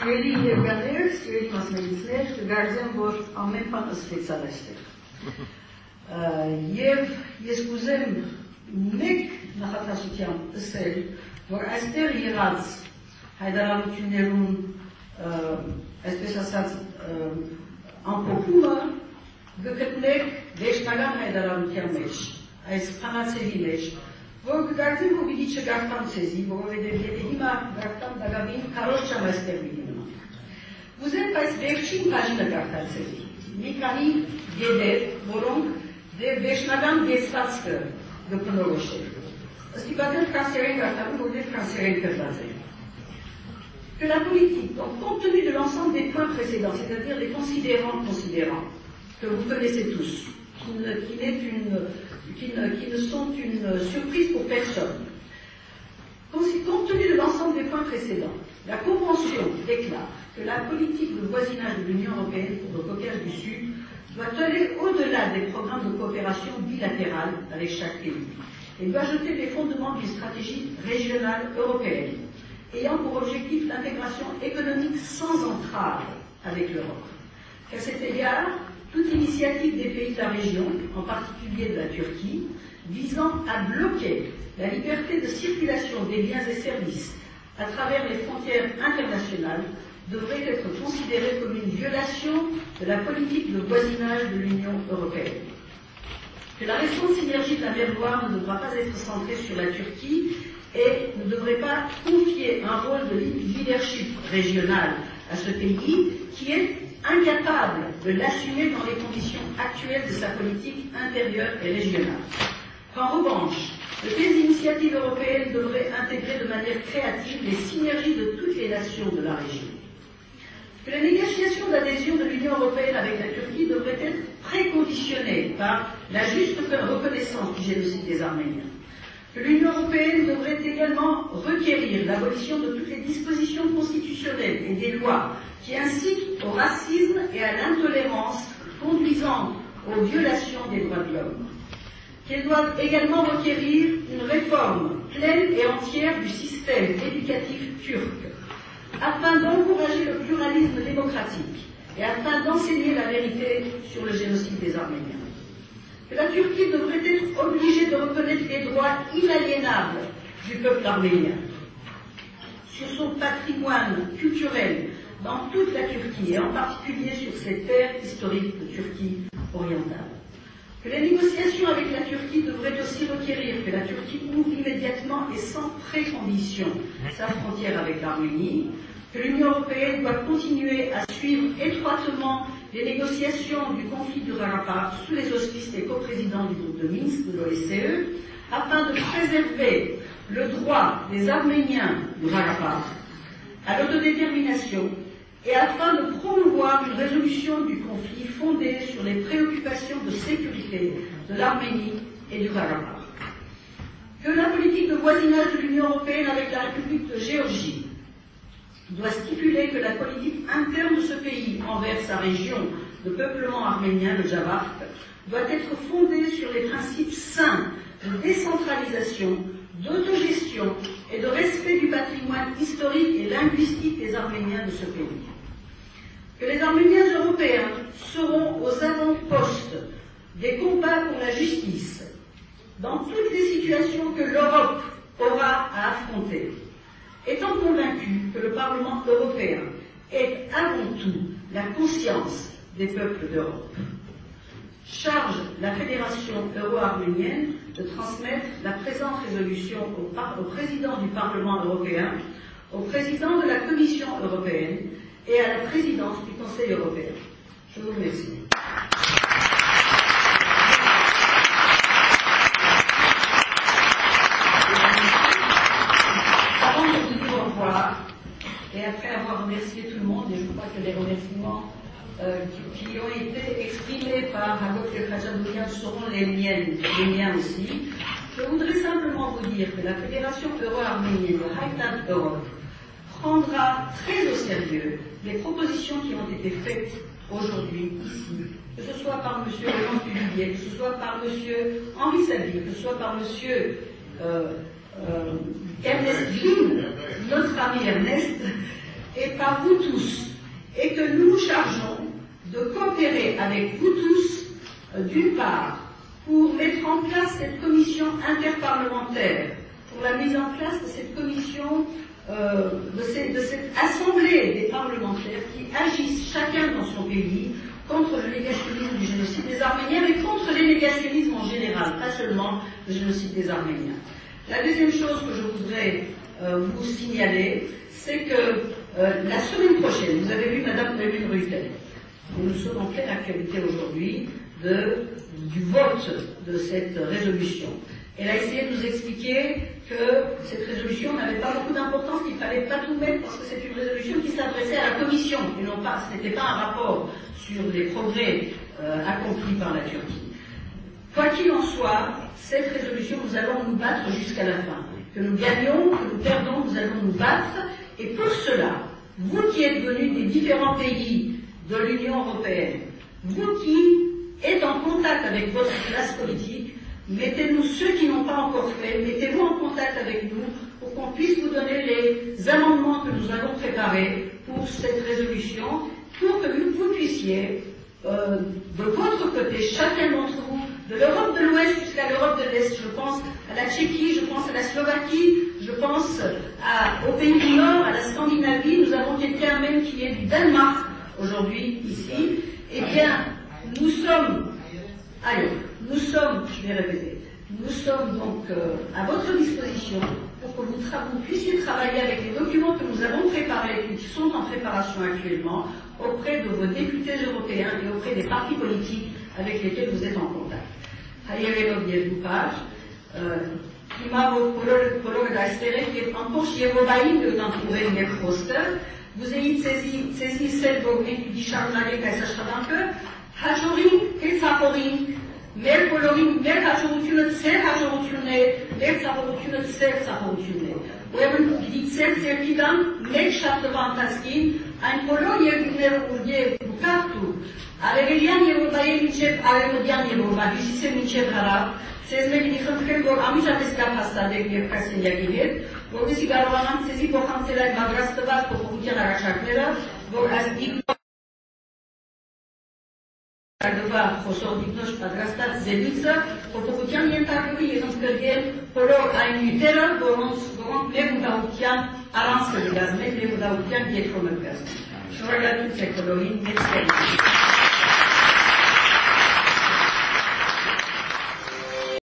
Սիրելի երկրներ, սիրելի մասնակիցներ, կգարձեմ, որ ամեն բան ըսվեցավ այստեղ։ Եվ ես կուզեմ մեկ նախատասությամբ ասել, որ այստեղ եղած հայտարարություններում, այսպես ասած, ամփոփումը գտնեք վերջնական հայտարարության մեջ, այս փանացերի մեջ, որ կգարտին, որ պիտի չգարտամ ցեզի, որովհետև եթե հիմա գարտամ դակավին քարոզ չեմ այստեղ պիտի մնամ։ Կուզեմ այս վերջին բաժինը գարտալ ցեզի, մի քանի գեդեր, որոնք դեր վերջնական դեսվածքը կբնորոշել։ Ստիպված ֆրանսերեն գարտալու, որտեղ ֆրանսերեն գրված է։ Que la politique, donc compte tenu de l'ensemble des points précédents, c'est-à-dire des considérants, que vous connaissez tous, qui ne sont une surprise pour personne. Compte tenu de l'ensemble des points précédents, la Convention déclare que la politique de voisinage de l'Union européenne pour le Caucase du Sud doit aller au-delà des programmes de coopération bilatérale avec chaque pays et doit jeter les fondements d'une stratégie régionale européenne ayant pour objectif l'intégration économique sans entrave avec l'Europe. À cet égard, toute initiative des pays de la région, en particulier de la Turquie, visant à bloquer la liberté de circulation des biens et services à travers les frontières internationales devrait être considérée comme une violation de la politique de voisinage de l'Union européenne. Que la récente synergie de la mer Noire ne devra pas être centrée sur la Turquie et ne devrait pas confier un rôle de leadership régional à ce pays qui est incapable de l'assumer dans les conditions actuelles de sa politique intérieure et régionale. En revanche, de telles initiatives européennes devraient intégrer de manière créative les synergies de toutes les nations de la région. Que les négociations d'adhésion de l'Union européenne avec la Turquie devraient être préconditionnées par la juste reconnaissance du génocide des Arméniens. Que l'Union européenne devrait également requérir l'abolition de toutes les dispositions constitutionnelles et des lois qui incitent au racisme et à l'intolérance conduisant aux violations des droits de l'homme. Qu'elle doit également requérir une réforme pleine et entière du système éducatif turc, afin d'encourager le pluralisme démocratique et afin d'enseigner la vérité sur le génocide des Arméniens. Que la Turquie devrait être obligée de reconnaître les droits inaliénables du peuple arménien sur son patrimoine culturel dans toute la Turquie et en particulier sur ses terres historiques de Turquie orientale. Que les négociations avec la Turquie devraient aussi requérir que la Turquie ouvre immédiatement et sans précondition sa frontière avec l'Arménie, que l'Union européenne doit continuer à suivre étroitement les négociations du conflit du Karabakh sous les auspices des coprésidents du groupe de Minsk de l'OSCE, afin de préserver le droit des Arméniens du Karabakh à l'autodétermination et afin de promouvoir une résolution du conflit fondée sur les préoccupations de sécurité de l'Arménie et du Karabakh. Que la politique de voisinage de l'Union européenne avec la République de Géorgie doit stipuler que la politique interne de ce pays envers sa région de peuplement arménien, le Javark, doit être fondée sur les principes sains de décentralisation, d'autogestion et de respect du patrimoine historique et linguistique des Arméniens de ce pays. Que les Arméniens européens seront aux avant-postes des combats pour la justice dans toutes les situations que l'Europe aura à affronter, étant convaincus que le Parlement européen est avant tout la conscience des peuples d'Europe. Charge la Fédération euro-arménienne de transmettre la présente résolution au président du Parlement européen, au président de la Commission européenne et à la présidence du Conseil européen. Je vous remercie. Avant de vous dire au revoir, et après avoir remercié tout le monde, et je crois que les remerciements qui ont été exprimés par Hagop Khadjadourian seront les miens aussi. Je voudrais simplement vous dire que la Fédération euro-arménienne de Haïtan Europe prendra très au sérieux les propositions qui ont été faites aujourd'hui ici, que ce soit par M. Roland Duvillier, que ce soit par M. Henri Sabi, que ce soit par M. Ernest Vin, notre ami Ernest, et par vous tous, et que nous nous chargeons de coopérer avec vous tous, d'une part, pour mettre en place cette commission interparlementaire, pour la mise en place de cette commission, de cette assemblée des parlementaires qui agissent chacun dans son pays contre le négationnisme du génocide des Arméniens, mais contre les négationnismes en général, pas seulement le génocide des Arméniens. La deuxième chose que je voudrais vous signaler, c'est que la semaine prochaine, vous avez vu Madame Oomen-Ruijten, nous sommes en pleine actualité aujourd'hui du vote de cette résolution. Elle a essayé de nous expliquer que cette résolution n'avait pas beaucoup d'importance, qu'il ne fallait pas tout mettre parce que c'est une résolution qui s'adressait à la Commission et non pas, ce n'était pas un rapport sur les progrès accomplis par la Turquie. Quoi qu'il en soit, cette résolution, nous allons nous battre jusqu'à la fin. Que nous gagnions, que nous perdons, nous allons nous battre. Et pour cela, vous qui êtes venus des différents pays de l'Union européenne, vous qui êtes en contact avec votre classe politique, mettez-nous, ceux qui n'ont pas encore fait, mettez-vous en contact avec nous pour qu'on puisse vous donner les amendements que nous allons préparer pour cette résolution, pour que vous puissiez, de votre côté, chacun d'entre vous, de l'Europe de l'Ouest jusqu'à l'Europe de l'Est, je pense à la Tchéquie, je pense à la Slovaquie, je pense aux pays du Nord, à la Scandinavie, nous avons quelqu'un même qui est du Danemark aujourd'hui ici, eh bien, nous sommes, je vais répéter, nous sommes donc à votre disposition pour que vous puissiez travailler avec les documents que nous avons préparés, qui sont en préparation actuellement, auprès de vos députés européens et auprès des partis politiques avec lesquels vous êtes en contact. Hayerelov Yevupaj, vous ayez saisi celle dont vous Charles-Marie Kaisachadanke, Hajorin, Ketsaporin, Merkolorin, Merkachorutune, Tserhachorutune, Merksaporutune, Tserhachorutune. Ուրեմն գիտիցել ձերքիդան մեկ շաբթվանտասկին այն բոլոր երկրները ու կարտու արևելյան Եվրոպայի մինչև արևմտյան Եվրոպա, հյուսիսը մինչև հարավ, ցեզ մեկ դիխնդրել, որ ամիջապես կապ հաստատեք երկրասենյակի հետ, որովհետեւ կարողանամ ցեզի փոխանցել այդ պատրաստված փոփոխության առաջարկները, որ այս խոշոր դիգնոջ պատրաստած զելույցը փոփոխության ենթարկվի եւ ընկերել բոլոր այն նյութերը, որոնք մեր մտահոգության առանց կդարձնեն, մեր մտահոգության երկրորդ կազմեն։ Շնորհակալություն Սեկոլովին, մեծ